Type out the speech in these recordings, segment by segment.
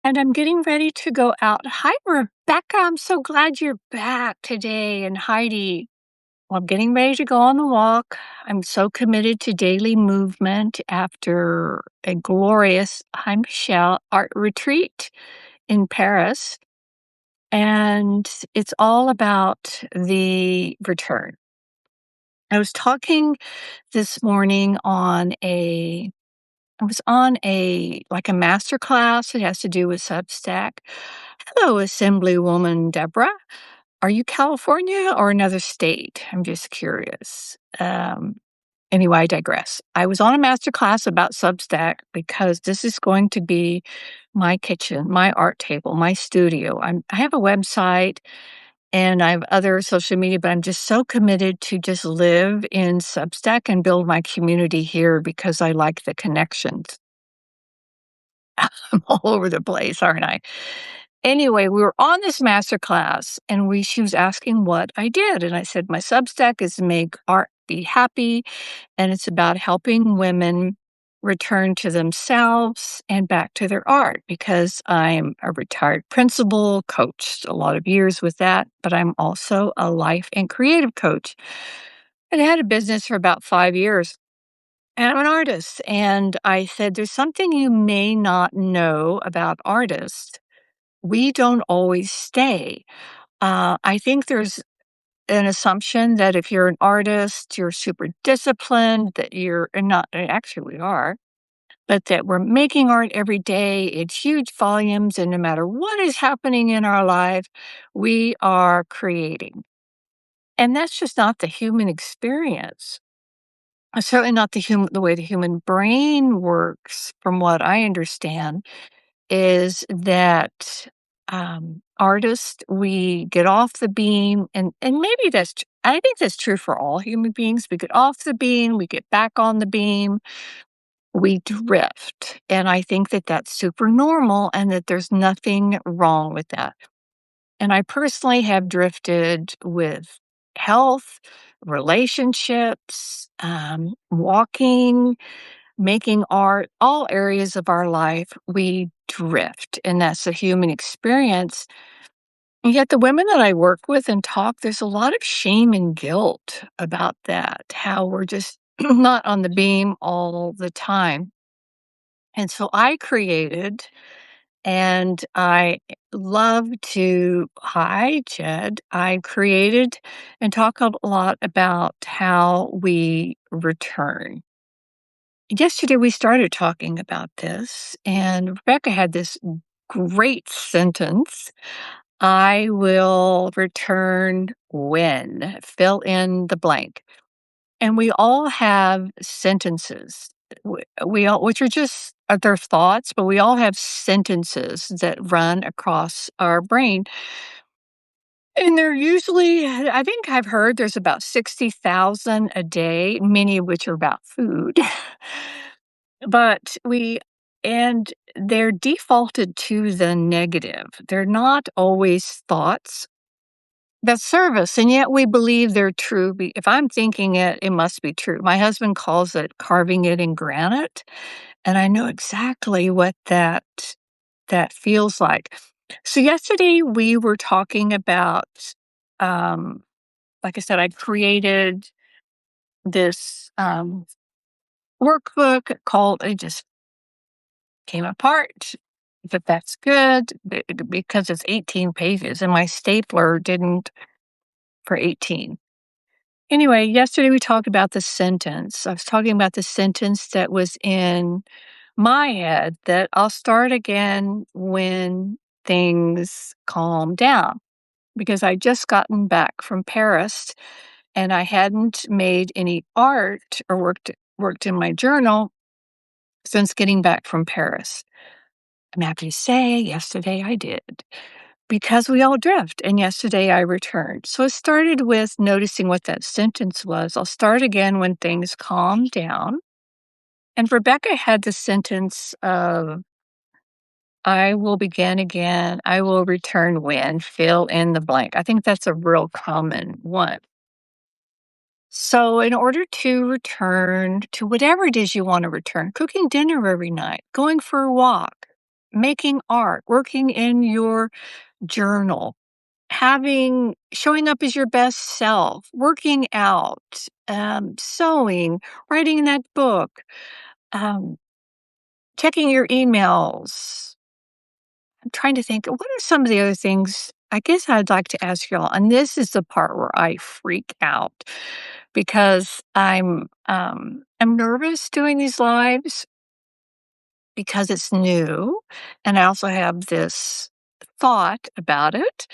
And I'm getting ready to go out. Hi, Rebecca. I'm so glad you're back today. And Heidi, well, I'm getting ready to go on the walk. I'm so committed to daily movement after a glorious, hi, Michelle, art retreat in Paris. And it's all about the return. I was talking this morning I was on a master class. It has to do with Substack. Hello, Assemblywoman Deborah. Are you California or another state? I'm just curious. Anyway, I digress. I was on a master class about Substack because this is going to be my kitchen, my art table, my studio. I have a website and I have other social media, but I'm just so committed to just live in Substack and build my community here because I like the connections. I'm all over the place, aren't I? Anyway, we were on this master class and she was asking what I did. And I said, my Substack is Make Art Be Happy. And it's about helping women return to themselves and back to their art because I'm a retired principal, coached a lot of years with that, but I'm also a life and creative coach. And I had a business for about 5 years. And I'm an artist. And I said, there's something you may not know about artists. We don't always stay. I think there's an assumption that if you're an artist, you're super disciplined, that you're and not, and actually we are, but that we're making art every day in huge volumes. And no matter what is happening in our life, we are creating. And that's just not the human experience. Certainly not the way the human brain works, from what I understand, is that, artists, we get off the beam, and maybe I think that's true for all human beings. We get off the beam, we get back on the beam, we drift, and I think that that's super normal and that there's nothing wrong with that. And I personally have drifted with health, relationships, walking, making art, all areas of our life, we drift, and that's a human experience. And yet, the women that I work with and talk, there's a lot of shame and guilt about that, how we're just not on the beam all the time. And so I created, and I love to, hi, Jed. I created and talk a lot about how we return. Yesterday, we started talking about this, and Rebecca had this great sentence. I will return when, fill in the blank. And we all have sentences. We all, which are just their thoughts, but we all have sentences that run across our brain. And they're usually, I think I've heard there's about 60,000 a day, many of which are about food. But and they're defaulted to the negative. They're not always thoughts that serve us, and yet we believe they're true. If I'm thinking it, it must be true. My husband calls it carving it in granite, and I know exactly what that feels like. So yesterday we were talking about, um, like I said, I created this workbook called. It just came apart, but that's good because it's 18 pages and my stapler didn't for 18. Anyway, yesterday we talked about the sentence. I was talking about the sentence that was in my head that I'll start again when things calm down because I just gotten back from Paris and I hadn't made any art or worked in my journal since getting back from Paris. I'm happy to say yesterday I did because we all drift. And yesterday I returned. So it started with noticing what that sentence was. I'll start again when things calm down. And Rebecca had the sentence of, I will begin again. I will return when, fill in the blank. I think that's a real common one. So, in order to return to whatever it is you want to return, cooking dinner every night, going for a walk, making art, working in your journal, showing up as your best self, working out, sewing, writing that book, um, checking your emails. I'm trying to think, what are some of the other things I guess I'd like to ask y'all? And this is the part where I freak out because I'm nervous doing these lives because it's new, and I also have this thought about it.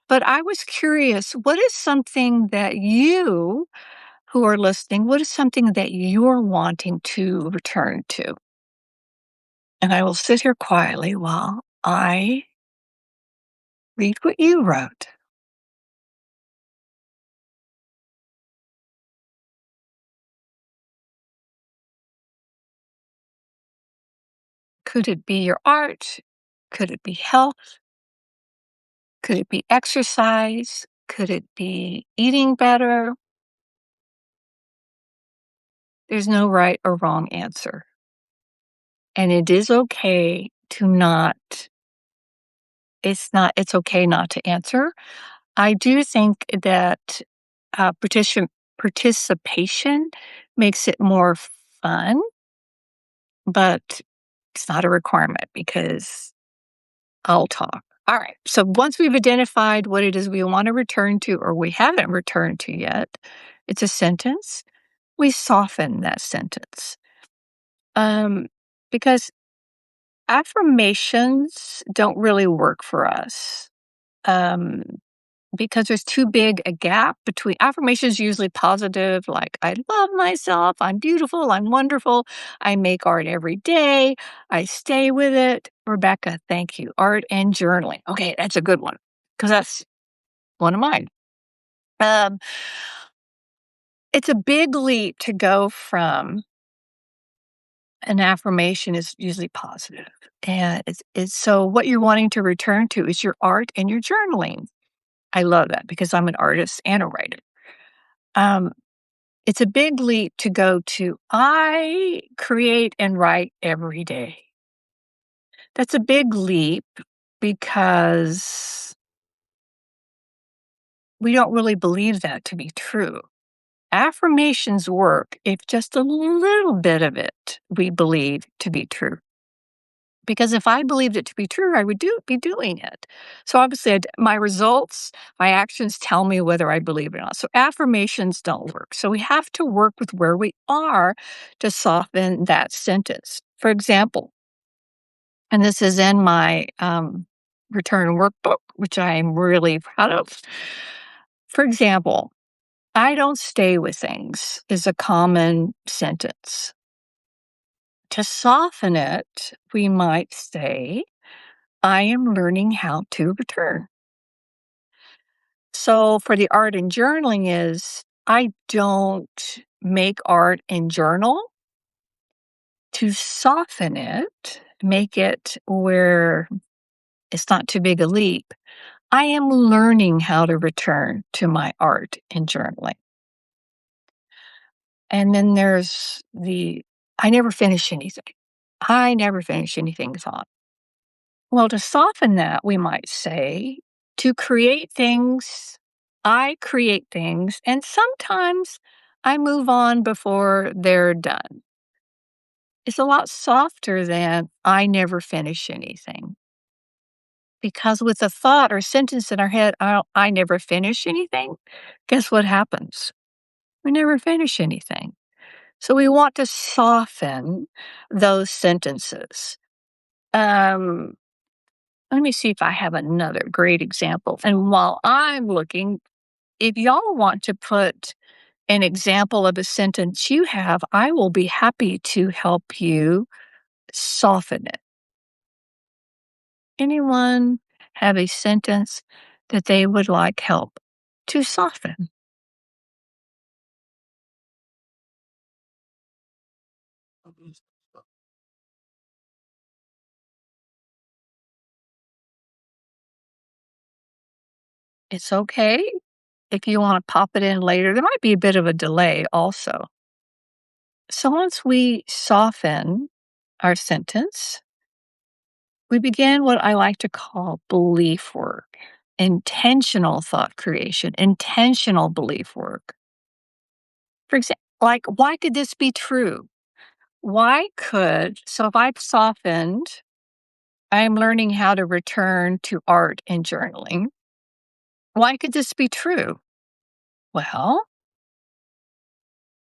But I was curious, what is something that you who are listening, what is something that you're wanting to return to? And I will sit here quietly while I read what you wrote. Could it be your art? Could it be health? Could it be exercise? Could it be eating better? There's no right or wrong answer. And it is okay to not, it's okay not to answer. I do think that participation makes it more fun, but it's not a requirement because I'll talk. All right. So once we've identified what it is we want to return to or we haven't returned to yet, it's a sentence. We soften that sentence. Um, because affirmations don't really work for us. Um, because there's too big a gap between affirmations usually positive, like I love myself, I'm beautiful, I'm wonderful, I make art every day, I stay with it. Rebecca, thank you. Art and journaling. Okay, that's a good one because that's one of mine. Um, it's a big leap to go from an affirmation is usually positive. And it's so what you're wanting to return to is your art and your journaling. I love that because I'm an artist and a writer. Um, It's a big leap to go to, I create and write every day. That's a big leap because we don't really believe that to be true. Affirmations work if just a little bit of it we believe to be true. Because if I believed it to be true, I would be doing it. So obviously, my results, my actions tell me whether I believe it or not. So affirmations don't work. So we have to work with where we are to soften that sentence. For example, and this is in my return workbook, which I'm really proud of. For example, I don't stay with things is a common sentence. To soften it, we might say, I am learning how to return. So for the art and journaling is I don't make art and journal to soften it, make it where it's not too big a leap. I am learning how to return to my art and journaling. And then there's I never finish anything. I never finish anything thought. Well, to soften that, we might say to create things, I create things, and sometimes I move on before they're done. It's a lot softer than I never finish anything. Because with a thought or sentence in our head, I never finish anything, guess what happens? We never finish anything. So we want to soften those sentences. Um, Let me see if I have another great example. And while I'm looking, if y'all want to put an example of a sentence you have, I will be happy to help you soften it. Anyone have a sentence that they would like help to soften? It's okay if you want to pop it in later. There might be a bit of a delay also. So once we soften our sentence, We begin what I like to call belief work, intentional thought creation, intentional belief work. For example, like, why could this be true? So if I've softened, I'm learning how to return to art and journaling. Why could this be true? Well,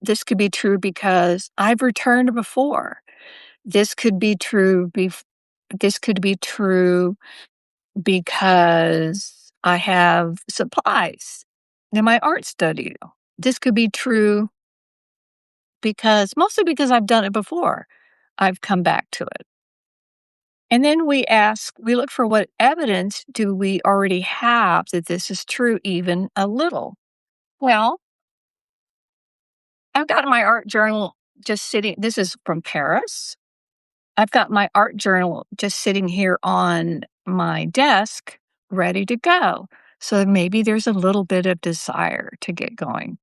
this could be true because I've returned before. This could be true. This could be true because I have supplies in my art studio. This could be true because mostly because I've done it before. I've come back to it. And then we look for what evidence do we already have that this is true, even a little. Well, I've got my art journal just sitting. This is from Paris. I've got my art journal just sitting here on my desk, ready to go. So maybe there's a little bit of desire to get going.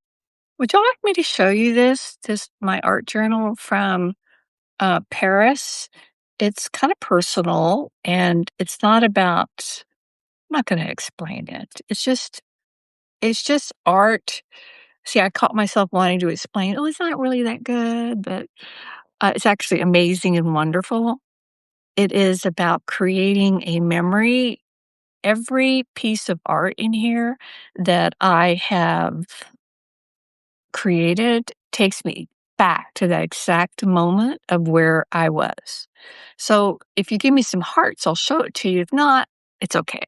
Would you like me to show you this my art journal from Paris? It's kind of personal, and it's not about. I'm not going to explain it. It's just art. See, I caught myself wanting to explain. Oh, it's not really that good, but it's actually amazing and wonderful. It is about creating a memory. Every piece of art in here that I have created takes me back to that exact moment of where I was. So if you give me some hearts, I'll show it to you. If not, it's okay.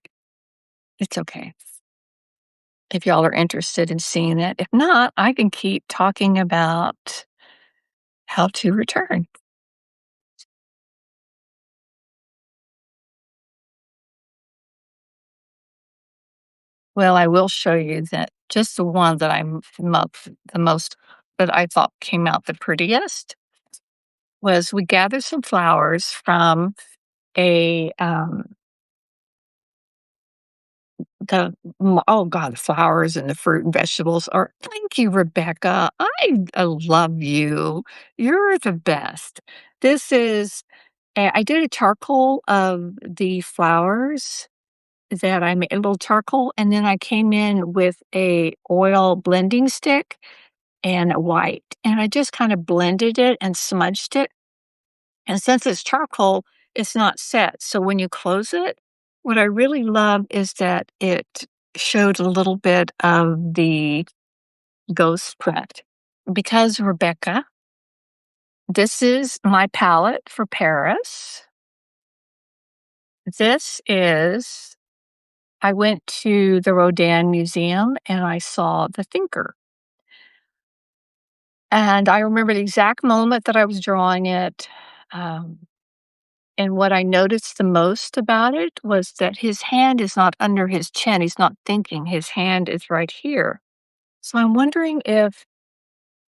It's okay. If y'all are interested in seeing it. If not, I can keep talking about how to return. Well, I will show you that just the one that the most that I thought came out the prettiest was we gathered some flowers from a oh god, the flowers and the fruit and vegetables are. Thank you, Rebecca. I love you. You're the best. This is I did a charcoal of the flowers that I made a little charcoal, and then I came in with a oil blending stick and a white, and I just kind of blended it and smudged it. And since it's charcoal, it's not set. So when you close it, what I really love is that it showed a little bit of the ghost print. Because, Rebecca, this is my palette for Paris. This is, I went to the Rodin Museum and I saw The Thinker. And I remember the exact moment that I was drawing it. Um, And what I noticed the most about it was that his hand is not under his chin. He's not thinking. His hand is right here. So I'm wondering if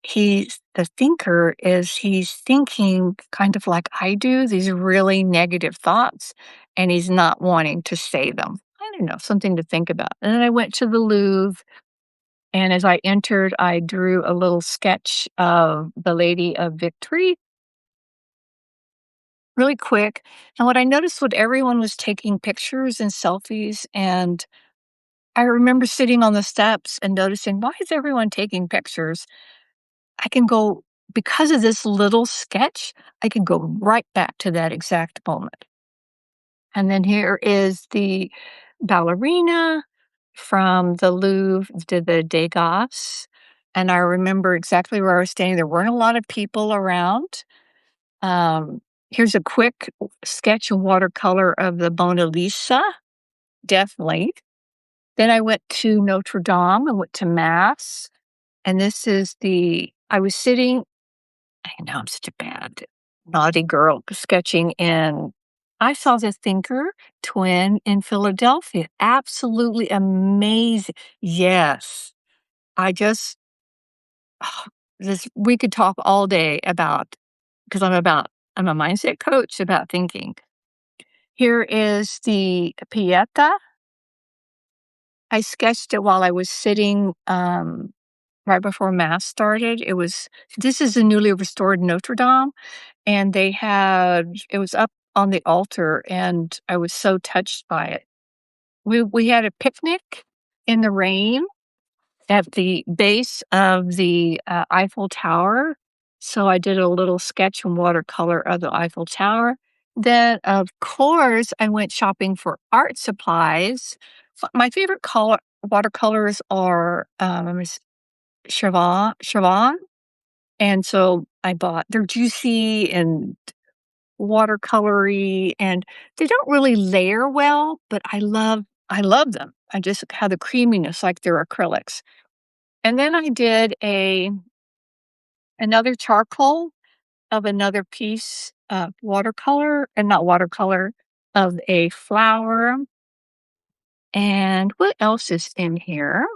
he's thinking kind of like I do, these really negative thoughts, and he's not wanting to say them. I don't know, something to think about. And then I went to the Louvre, and as I entered, I drew a little sketch of the Lady of Victory really quick. And what I noticed was everyone was taking pictures and selfies. And I remember sitting on the steps and noticing, why is everyone taking pictures? I can go, because of this little sketch, I can go right back to that exact moment. And then here is the ballerina from the Louvre to the Degas. And I remember exactly where I was standing. There weren't a lot of people around. Um, Here's a quick sketch of watercolor of the Mona Lisa, definitely. Then I went to Notre Dame and went to mass, and this is I was sitting. I know I'm such a bad, naughty girl sketching in. I saw the Thinker twin in Philadelphia. Absolutely amazing. Yes, I just this we could talk all day about because I'm a mindset coach about thinking. Here is the Pieta. I sketched it while I was sitting, right before mass started. This is the newly restored Notre Dame, and it was up on the altar, and I was so touched by it. We had a picnic in the rain at the base of the, Eiffel Tower, so I did a little sketch in watercolor of the Eiffel Tower. Then, of course, I went shopping for art supplies. My favorite color watercolors are, Chevron, and so I bought they're juicy and watercolory, and they don't really layer well, but I love them. I just have the creaminess like they're acrylics. And then I did a another charcoal of another piece of watercolor and not watercolor, of a flower. And what else is in here?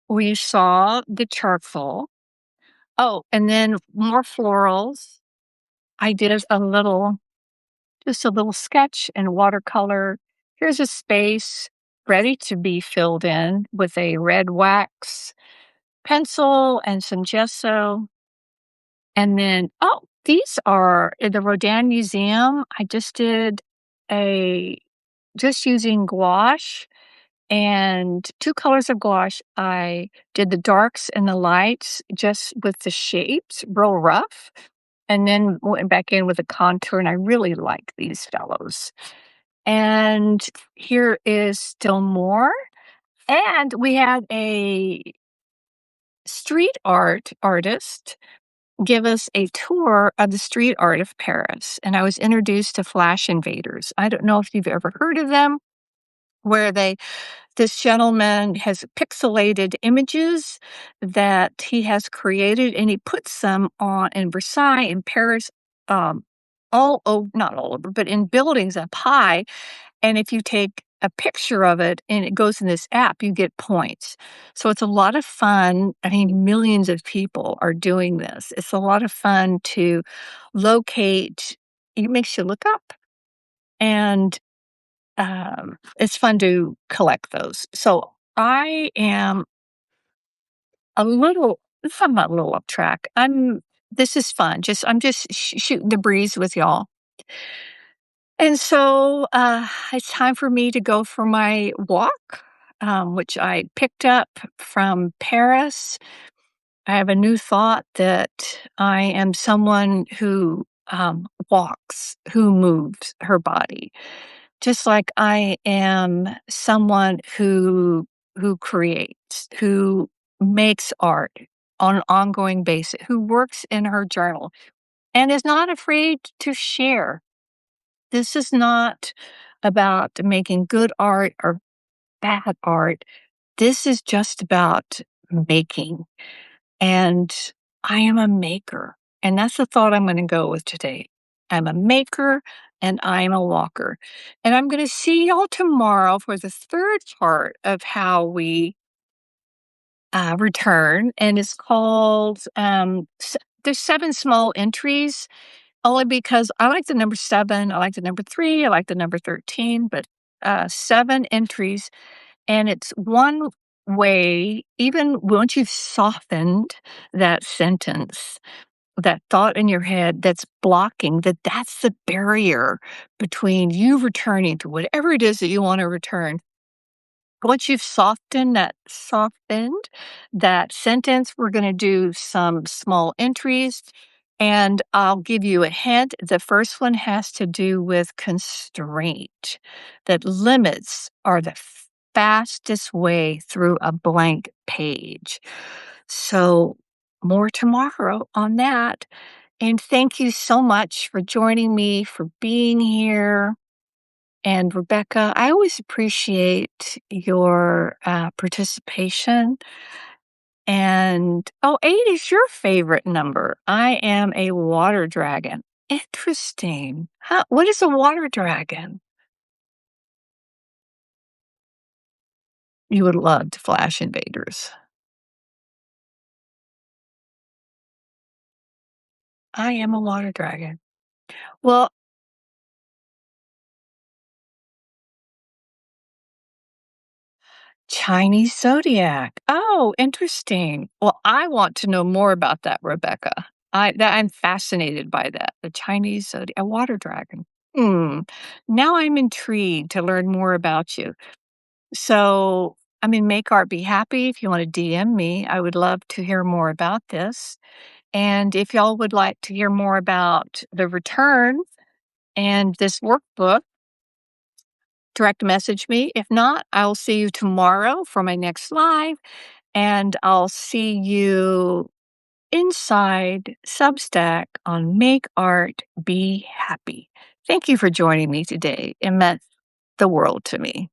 We saw the charcoal. Oh, and then more florals. I did just a little sketch in watercolor. Here's a space ready to be filled in with a red wax pencil and some gesso. And then, oh, these are in the Rodin Museum. I just did a just using gouache and 2 colors of gouache. I did the darks and the lights just with the shapes, real rough, and then went back in with a contour, and I really like these fellows. And here is still more. And we had a street art artist give us a tour of the street art of Paris, and I was introduced to Flash Invaders. I don't know if you've ever heard of them, where this gentleman has pixelated images that he has created, and he puts them on in Versailles, in Paris, all over, not all over, but in buildings up high. And if you take a picture of it and it goes in this app, you get points. So it's a lot of fun. I mean, millions of people are doing this. It's a lot of fun to locate. It makes you look up, and it's fun to collect those. So I am a little, I'm not a little off track. this is fun. I'm just shooting the breeze with y'all. And so, it's time for me to go for my walk, which I picked up from Paris. I have a new thought that I am someone who, walks, who moves her body, just like I am someone who creates, who makes art on an ongoing basis, who works in her journal and is not afraid to share. This is not about making good art or bad art. This is just about making. And I am a maker. And that's the thought I'm going to go with today. I'm a maker and I'm a walker. And I'm going to see y'all tomorrow for the third part of how we return. And it's called There's 7 small entries. Only because I like the number 7, I like the number 3, I like the number 13, but, 7 entries, and it's one way, even once you've softened that sentence, that thought in your head that's blocking, that's the barrier between you returning to whatever it is that you wanna return. Once you've softened that sentence, we're gonna do some small entries, and I'll give you a hint. The first one has to do with constraint, that limits are the fastest way through a blank page. So, more tomorrow on that, and thank you so much for joining me, for being here. And Rebecca, I always appreciate your participation. And oh, 8 is your favorite number. I am a water dragon. Interesting. Huh, what is a water dragon? You would love to Flash Invaders. I am a water dragon. Well, Chinese zodiac. Oh, interesting. Well, I want to know more about that, Rebecca. I'm fascinated by that, the Chinese a water dragon. Hmm. Now I'm intrigued to learn more about you. So, I mean, make art, be happy. If you wanna DM me, I would love to hear more about this. And if y'all would like to hear more about the return and this workbook, direct message me. If not, I'll see you tomorrow for my next live, and I'll see you inside Substack on Make Art, Be Happy. Thank you for joining me today. It meant the world to me.